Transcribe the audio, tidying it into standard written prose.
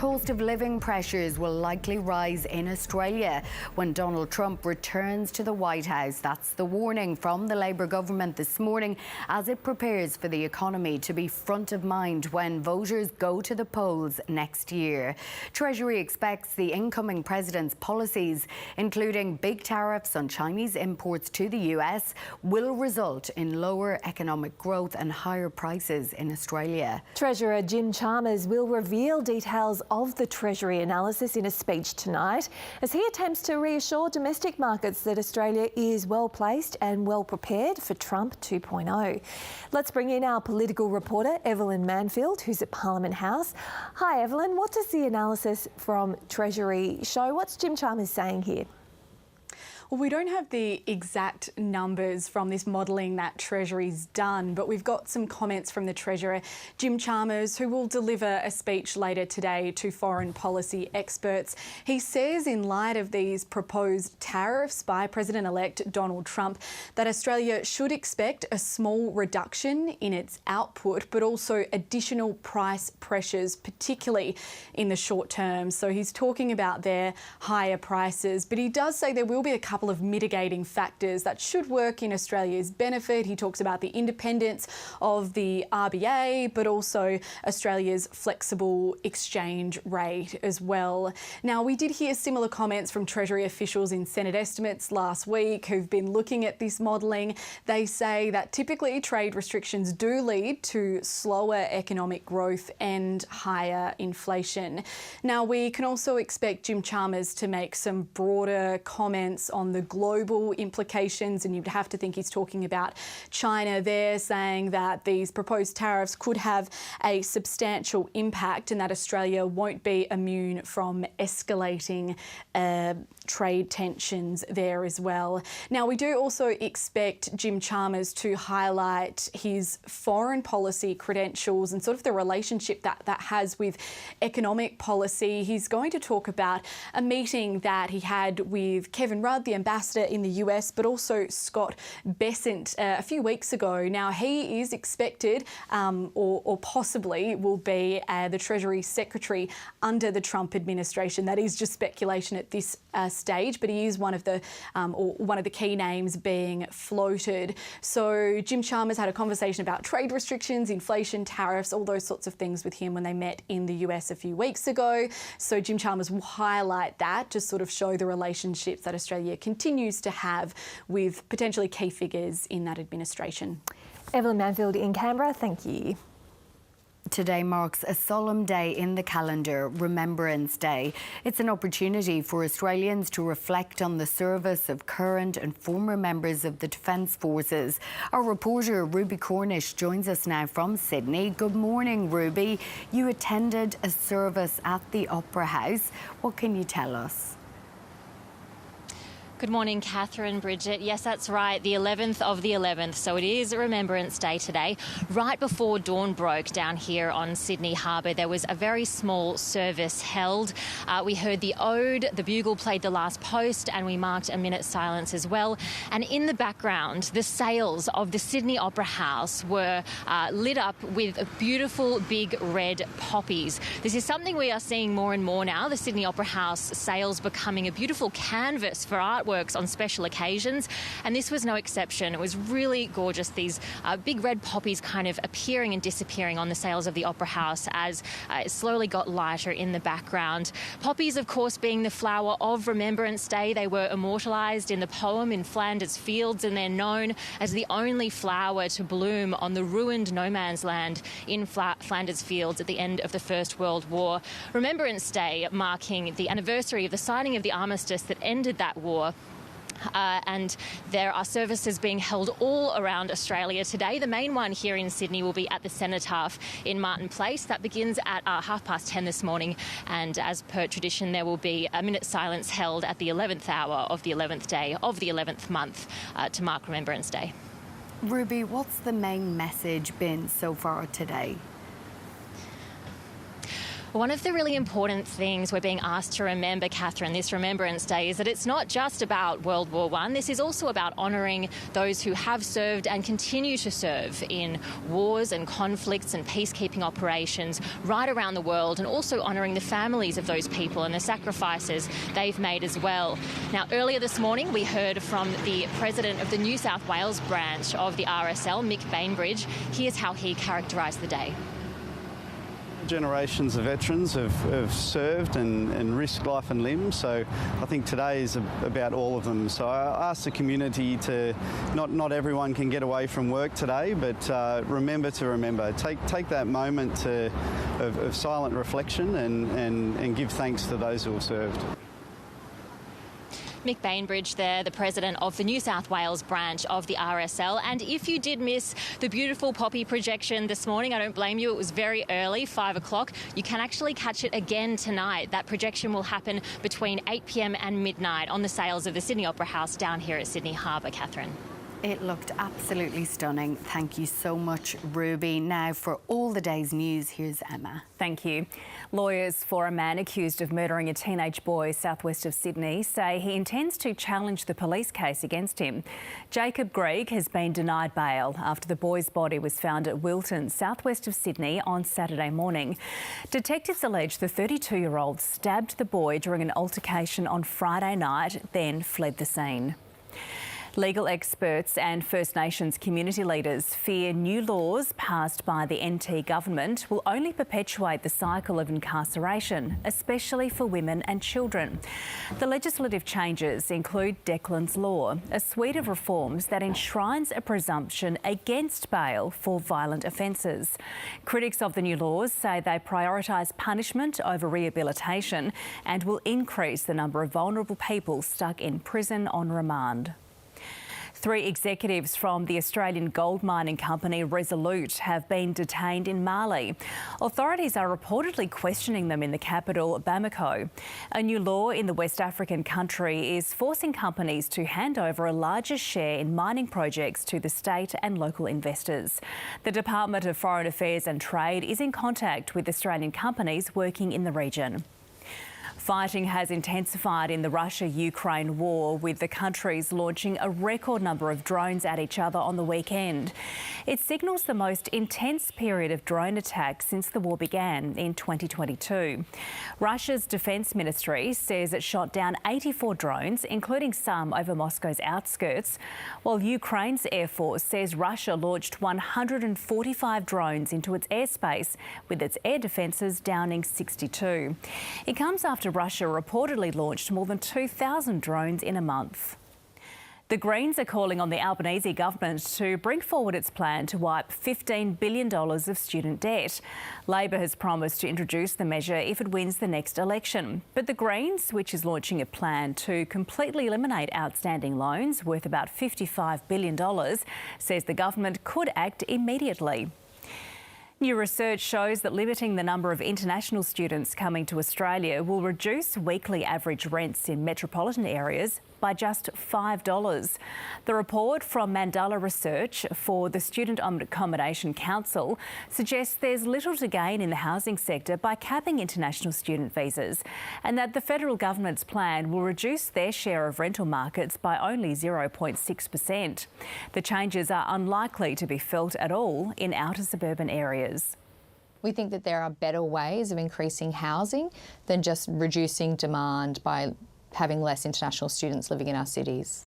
Cost of living pressures will likely rise in Australia when Donald Trump returns to the White House. That's the warning from the Labor government this morning as it prepares for the economy to be front of mind when voters go to the polls next year. Treasury expects the incoming president's policies, including big tariffs on Chinese imports to the US, will result in lower economic growth and higher prices in Australia. Treasurer Jim Chalmers will reveal details of the Treasury analysis in a speech tonight as he attempts to reassure domestic markets that Australia is well placed and well prepared for Trump 2.0. Let's bring in our political reporter Evelyn Manfield, who's at Parliament House. Hi Evelyn, what does the analysis from Treasury show? What's Jim Chalmers saying here? Well, we don't have the exact numbers from this modelling that Treasury's done, but we've got some comments from the Treasurer, Jim Chalmers, who will deliver a speech later today to foreign policy experts. He says, in light of these proposed tariffs by President-elect Donald Trump, that Australia should expect a small reduction in its output, but also additional price pressures, particularly in the short term. So he's talking about their higher prices, but he does say there will be a couple of mitigating factors that should work in Australia's benefit. He talks about the independence of the RBA, but also Australia's flexible exchange rate as well. Now, we did hear similar comments from Treasury officials in Senate estimates last week who've been looking at this modelling. They say that typically trade restrictions do lead to slower economic growth and higher inflation. Now, we can also expect Jim Chalmers to make some broader comments on the global implications, and you'd have to think he's talking about China there, saying that these proposed tariffs could have a substantial impact and that Australia won't be immune from escalating trade tensions there as well. Now, we do also expect Jim Chalmers to highlight his foreign policy credentials and sort of the relationship that has with economic policy. He's going to talk about a meeting that he had with Kevin Rudd, the ambassador in the US, but also Scott Bessent a few weeks ago. Now, he is expected or possibly will be the Treasury Secretary under the Trump administration. That is just speculation at this stage, but he is one of the key names being floated. So Jim Chalmers had a conversation about trade restrictions, inflation, tariffs, all those sorts of things with him when they met in the US a few weeks ago. So Jim Chalmers will highlight that to sort of show the relationships that Australia continues to have with potentially key figures in that administration. Evelyn Manfield in Canberra, thank you. Today marks a solemn day in the calendar, Remembrance Day. It's an opportunity for Australians to reflect on the service of current and former members of the Defence Forces. Our reporter Ruby Cornish joins us now from Sydney. Good morning, Ruby. You attended a service at the Opera House. What can you tell us? Good morning, Catherine, Bridget. Yes, that's right, the 11th of the 11th. So it is Remembrance Day today. Right before dawn broke down here on Sydney Harbour, there was a very small service held. We heard the ode, the bugle played the last post, and we marked a minute's silence as well. And in the background, the sails of the Sydney Opera House were lit up with beautiful big red poppies. This is something we are seeing more and more now, the Sydney Opera House sails becoming a beautiful canvas for artworks on special occasions, and this was no exception. It was really gorgeous, these big red poppies kind of appearing and disappearing on the sails of the Opera House as it slowly got lighter in the background. Poppies, of course, being the flower of Remembrance Day. They were immortalised in the poem In Flanders Fields, and they're known as the only flower to bloom on the ruined no man's land in Flanders Fields at the end of the First World War. Remembrance Day marking the anniversary of the signing of the armistice that ended that war. And there are services being held all around Australia today. The main one here in Sydney will be at the Cenotaph in Martin Place. That begins at 10:30 this morning. And as per tradition, there will be a minute's silence held at the 11th hour of the 11th day of the 11th month to mark Remembrance Day. Ruby, what's the main message been so far today? One of the really important things we're being asked to remember, Catherine, this Remembrance Day, is that it's not just about World War I. This is also about honouring those who have served and continue to serve in wars and conflicts and peacekeeping operations right around the world, and also honouring the families of those people and the sacrifices they've made as well. Now, earlier this morning, we heard from the President of the New South Wales branch of the RSL, Mick Bainbridge. Here's how he characterised the day. Generations of veterans have served and risked life and limb, so I think today is about all of them. So I ask the community to, not everyone can get away from work today, but remember to remember. Take that moment of silent reflection and give thanks to those who have served. Mick Bainbridge there, the President of the New South Wales branch of the RSL. And if you did miss the beautiful poppy projection this morning, I don't blame you. It was very early, 5 o'clock. You can actually catch it again tonight. That projection will happen between 8 p.m. and midnight on the sails of the Sydney Opera House down here at Sydney Harbour, Catherine. It looked absolutely stunning. Thank you so much, Ruby. Now, for all the day's news, here's Emma. Thank you. Lawyers for a man accused of murdering a teenage boy southwest of Sydney say he intends to challenge the police case against him. Jacob Greig has been denied bail after the boy's body was found at Wilton, southwest of Sydney, on Saturday morning. Detectives allege the 32-year-old stabbed the boy during an altercation on Friday night, then fled the scene. Legal experts and First Nations community leaders fear new laws passed by the NT government will only perpetuate the cycle of incarceration, especially for women and children. The legislative changes include Declan's Law, a suite of reforms that enshrines a presumption against bail for violent offences. Critics of the new laws say they prioritise punishment over rehabilitation and will increase the number of vulnerable people stuck in prison on remand. 3 executives from the Australian gold mining company Resolute have been detained in Mali. Authorities are reportedly questioning them in the capital, Bamako. A new law in the West African country is forcing companies to hand over a larger share in mining projects to the state and local investors. The Department of Foreign Affairs and Trade is in contact with Australian companies working in the region. Fighting has intensified in the Russia-Ukraine war, with the countries launching a record number of drones at each other on the weekend. It signals the most intense period of drone attacks since the war began in 2022. Russia's Defence Ministry says it shot down 84 drones, including some over Moscow's outskirts, while Ukraine's Air Force says Russia launched 145 drones into its airspace, with its air defences downing 62. It comes after Russia reportedly launched more than 2,000 drones in a month. The Greens are calling on the Albanese government to bring forward its plan to wipe $15 billion of student debt. Labor has promised to introduce the measure if it wins the next election. But the Greens, which is launching a plan to completely eliminate outstanding loans worth about $55 billion, says the government could act immediately. New research shows that limiting the number of international students coming to Australia will reduce weekly average rents in metropolitan areas by just $5. The report from Mandala Research for the Student Accommodation Council suggests there's little to gain in the housing sector by capping international student visas, and that the federal government's plan will reduce their share of rental markets by only 0.6%. The changes are unlikely to be felt at all in outer suburban areas. We think that there are better ways of increasing housing than just reducing demand by having less international students living in our cities.